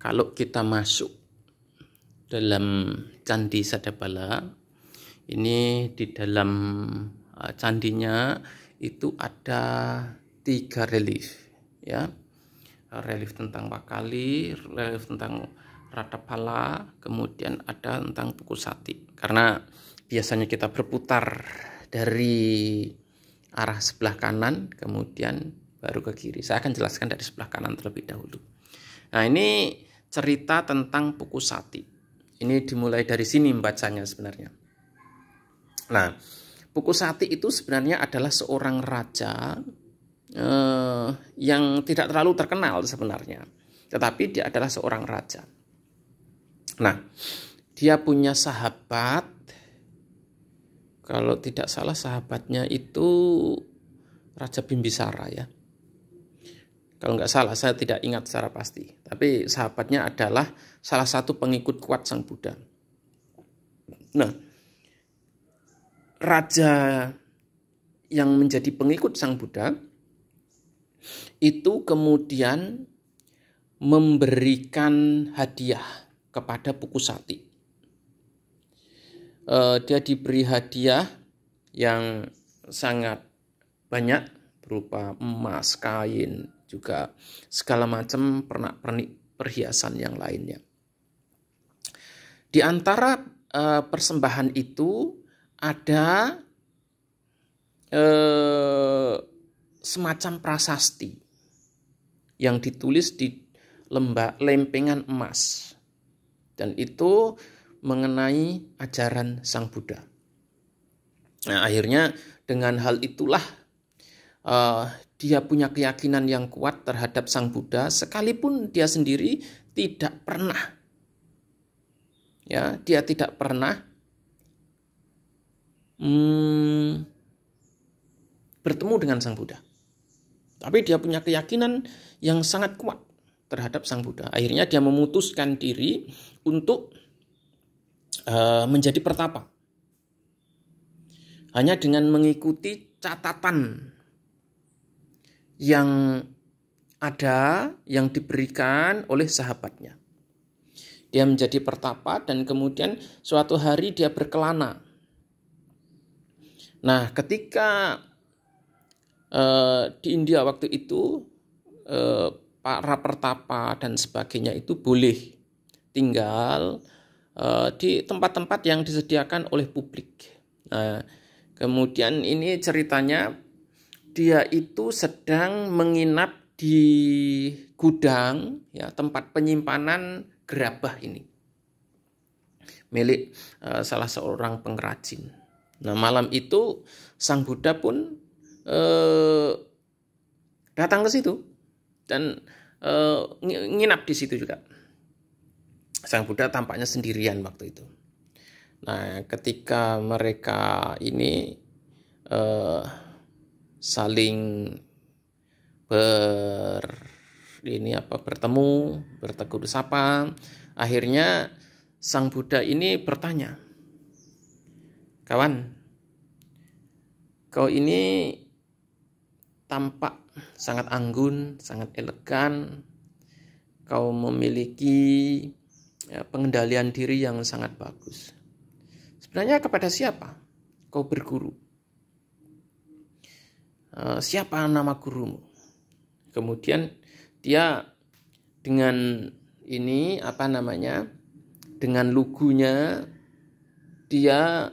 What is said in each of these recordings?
kalau kita masuk dalam Candi Sadabala, ini di dalam candinya itu ada 3 relief, ya, relief tentang Wakali, relief tentang Ratapala, kemudian ada tentang Pukusati. Karena biasanya kita berputar dari arah sebelah kanan, kemudian baru ke kiri. Saya akan jelaskan dari sebelah kanan terlebih dahulu. Nah, ini cerita tentang Pukusati. Ini dimulai dari sini membacanya sebenarnya. Nah, Pukusati itu sebenarnya adalah seorang raja yang tidak terlalu terkenal sebenarnya. Tetapi dia adalah seorang raja. Nah, dia punya sahabat. Kalau tidak salah sahabatnya itu Raja Bimbisara, ya. Kalau nggak salah, saya tidak ingat secara pasti. Tapi sahabatnya adalah salah satu pengikut kuat Sang Buddha. Nah, raja yang menjadi pengikut Sang Buddha itu kemudian memberikan hadiah kepada Pukusati. Dia diberi hadiah yang sangat banyak berupa emas, kain, juga segala macam pernak-pernik perhiasan yang lainnya. Di antara persembahan itu ada semacam prasasti yang ditulis di lempengan emas, dan itu mengenai ajaran Sang Buddha. Nah, akhirnya dengan hal itulah dia punya keyakinan yang kuat terhadap Sang Buddha, sekalipun dia sendiri tidak pernah, ya, dia tidak pernah bertemu dengan Sang Buddha. Tapi dia punya keyakinan yang sangat kuat terhadap Sang Buddha. Akhirnya dia memutuskan diri untuk menjadi pertapa. Hanya dengan mengikuti catatan yang ada, yang diberikan oleh sahabatnya. Dia menjadi pertapa dan kemudian suatu hari dia berkelana. Nah, ketika di India waktu itu para pertapa dan sebagainya itu boleh tinggal di tempat-tempat yang disediakan oleh publik. Nah, kemudian ini ceritanya dia itu sedang menginap di gudang, ya, tempat penyimpanan gerabah ini milik salah seorang pengrajin. Nah, malam itu Sang Buddha pun datang ke situ dan nginap di situ juga. Sang Buddha tampaknya sendirian waktu itu. Nah, ketika mereka ini saling bertemu, bertegur sapa, akhirnya Sang Buddha ini bertanya, "Kawan, kau ini tampak sangat anggun, sangat elegan. Kau memiliki pengendalian diri yang sangat bagus. Sebenarnya kepada siapa kau berguru? Siapa nama gurumu?" Kemudian dia dengan ini dengan lugunya dia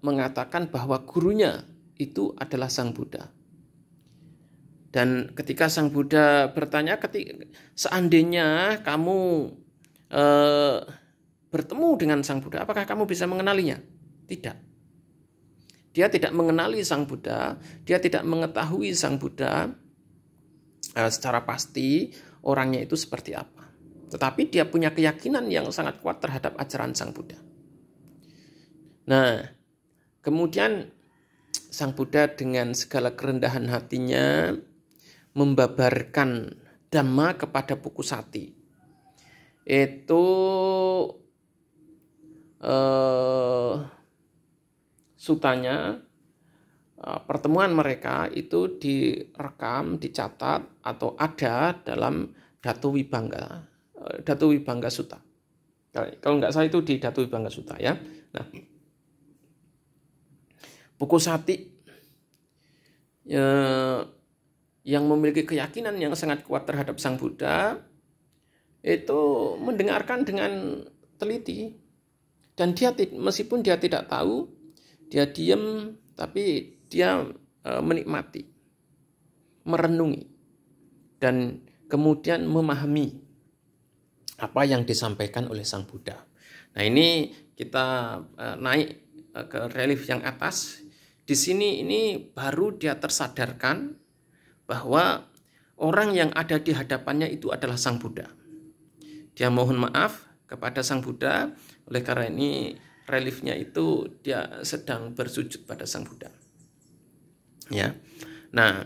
mengatakan bahwa gurunya itu adalah Sang Buddha. Dan ketika Sang Buddha bertanya, seandainya kamu bertemu dengan Sang Buddha, apakah kamu bisa mengenalinya? Tidak. Dia tidak mengenali Sang Buddha, dia tidak mengetahui Sang Buddha secara pasti orangnya itu seperti apa. Tetapi dia punya keyakinan yang sangat kuat terhadap ajaran Sang Buddha. Nah, kemudian Sang Buddha dengan segala kerendahan hatinya membabarkan Dhamma kepada Pukusati. Itu sutanya, pertemuan mereka itu direkam, dicatat atau ada dalam Datu Wibangga Sutta. Kalau nggak salah itu di Datu Wibangga Sutta ya. Nah, Puku Sati yang memiliki keyakinan yang sangat kuat terhadap Sang Buddha itu mendengarkan dengan teliti, dan dia meskipun dia tidak tahu, dia diam, tapi dia menikmati, merenungi, dan kemudian memahami apa yang disampaikan oleh Sang Buddha. Nah, ini kita naik ke relief yang atas. Di sini ini baru dia tersadarkan bahwa orang yang ada di hadapannya itu adalah Sang Buddha. Dia mohon maaf kepada Sang Buddha, oleh karena ini reliefnya itu dia sedang bersujud pada Sang Buddha. Ya. Nah,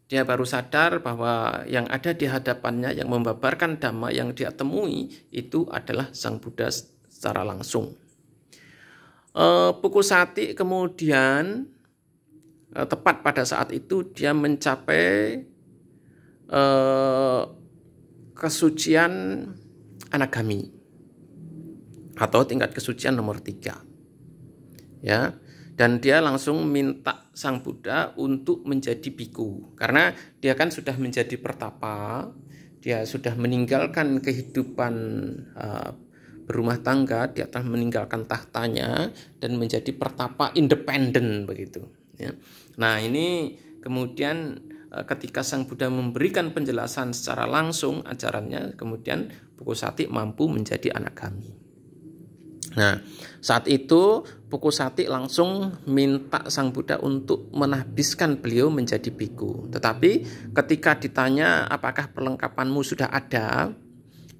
dia baru sadar bahwa yang ada di hadapannya yang membabarkan dhamma yang dia temui itu adalah Sang Buddha secara langsung. Puku Sati kemudian tepat pada saat itu dia mencapai kesucian anagami atau tingkat kesucian nomor 3. Ya. Dan dia langsung minta Sang Buddha untuk menjadi biku. Karena dia kan sudah menjadi pertapa, dia sudah meninggalkan kehidupan berumah tangga, dia telah meninggalkan tahtanya dan menjadi pertapa independen begitu. Ya. Nah, ini kemudian ketika Sang Buddha memberikan penjelasan secara langsung ajarannya, kemudian Puku Sati mampu menjadi anagami. Nah, saat itu Puku Sati langsung minta Sang Buddha untuk menahbiskan beliau menjadi biku. Tetapi ketika ditanya apakah perlengkapanmu sudah ada,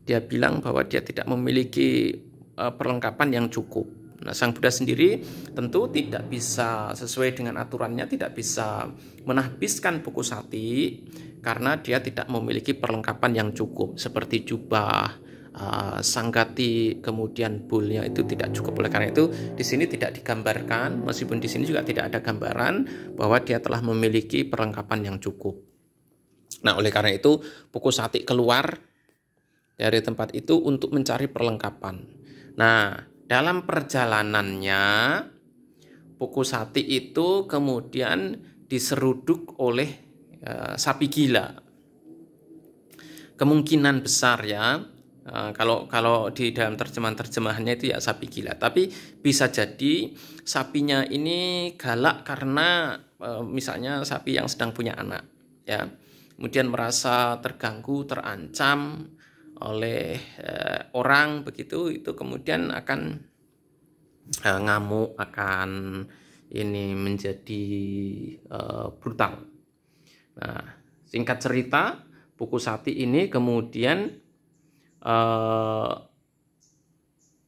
dia bilang bahwa dia tidak memiliki perlengkapan yang cukup. Nah, Sang Buddha sendiri tentu tidak bisa sesuai dengan aturannya, tidak bisa menahbiskan Puku Sati karena dia tidak memiliki perlengkapan yang cukup seperti jubah, sanggati, kemudian bulnya itu tidak cukup. Oleh karena itu di sini tidak digambarkan, meskipun di sini juga tidak ada gambaran bahwa dia telah memiliki perlengkapan yang cukup. Nah, oleh karena itu Puku Sati keluar dari tempat itu untuk mencari perlengkapan. Nah, dalam perjalanannya Puku Sati itu kemudian diseruduk oleh sapi gila. Kemungkinan besar ya, kalau di dalam terjemahannya itu ya sapi gila. Tapi bisa jadi sapinya ini galak karena misalnya sapi yang sedang punya anak, ya. Kemudian merasa terganggu, terancam oleh orang begitu, itu kemudian akan ngamuk, akan ini menjadi brutal. Nah, singkat cerita, Puku Sati ini kemudian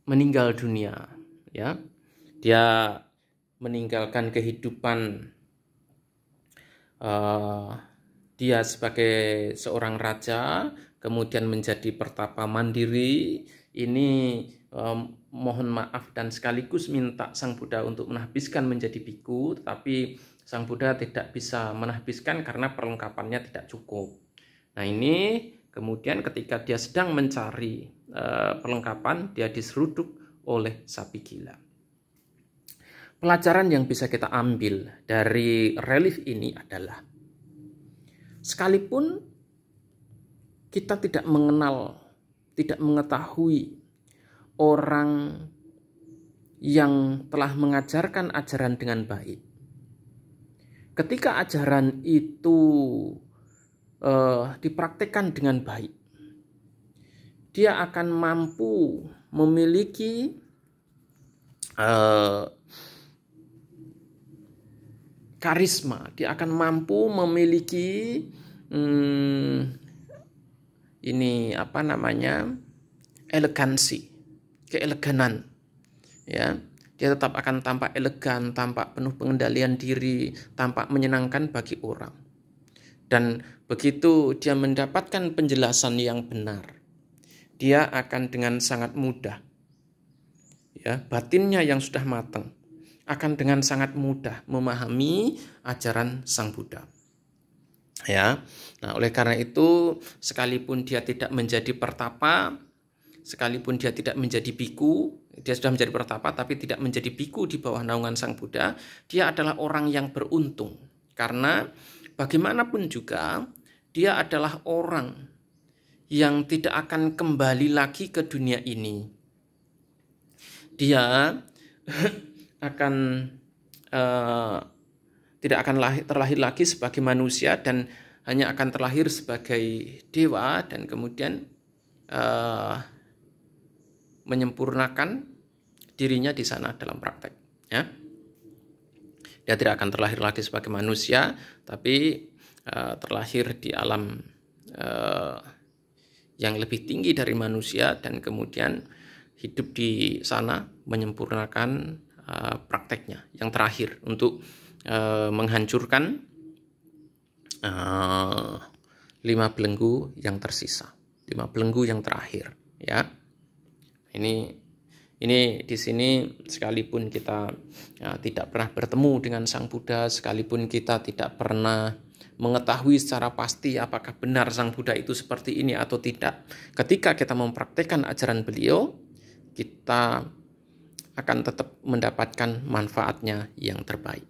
meninggal dunia, ya. Dia meninggalkan kehidupan dia sebagai seorang raja, kemudian menjadi pertapa mandiri. Ini mohon maaf dan sekaligus minta Sang Buddha untuk menahbiskan menjadi biku, tetapi Sang Buddha tidak bisa menahbiskan karena perlengkapannya tidak cukup. Nah, ini kemudian ketika dia sedang mencari perlengkapan, dia diseruduk oleh sapi gila. Pelajaran yang bisa kita ambil dari relief ini adalah, sekalipun kita tidak mengenal, tidak mengetahui orang yang telah mengajarkan ajaran dengan baik, ketika ajaran itu dipraktikkan dengan baik, dia akan mampu memiliki karisma, dia akan mampu memiliki elegansi, keeleganan, ya. Dia tetap akan tampak elegan, tampak penuh pengendalian diri, tampak menyenangkan bagi orang. Dan begitu dia mendapatkan penjelasan yang benar, dia akan dengan sangat mudah, ya, batinnya yang sudah matang akan dengan sangat mudah memahami ajaran Sang Buddha. Ya. Nah, oleh karena itu sekalipun dia tidak menjadi pertapa, sekalipun dia tidak menjadi biku, dia sudah menjadi pertapa tapi tidak menjadi biku di bawah naungan Sang Buddha, dia adalah orang yang beruntung. Karena bagaimanapun juga dia adalah orang yang tidak akan kembali lagi ke dunia ini. Dia akan tidak akan terlahir lagi sebagai manusia dan hanya akan terlahir sebagai dewa dan kemudian menyempurnakan dirinya di sana dalam praktek. Ya. Dia tidak akan terlahir lagi sebagai manusia, tapi terlahir di alam yang lebih tinggi dari manusia dan kemudian hidup di sana menyempurnakan prakteknya yang terakhir untuk menghancurkan 5 belenggu yang tersisa, 5 belenggu yang terakhir. Ya, ini di sini sekalipun kita tidak pernah bertemu dengan Sang Buddha, sekalipun kita tidak pernah mengetahui secara pasti apakah benar Sang Buddha itu seperti ini atau tidak, ketika kita mempraktikkan ajaran beliau, kita akan tetap mendapatkan manfaatnya yang terbaik.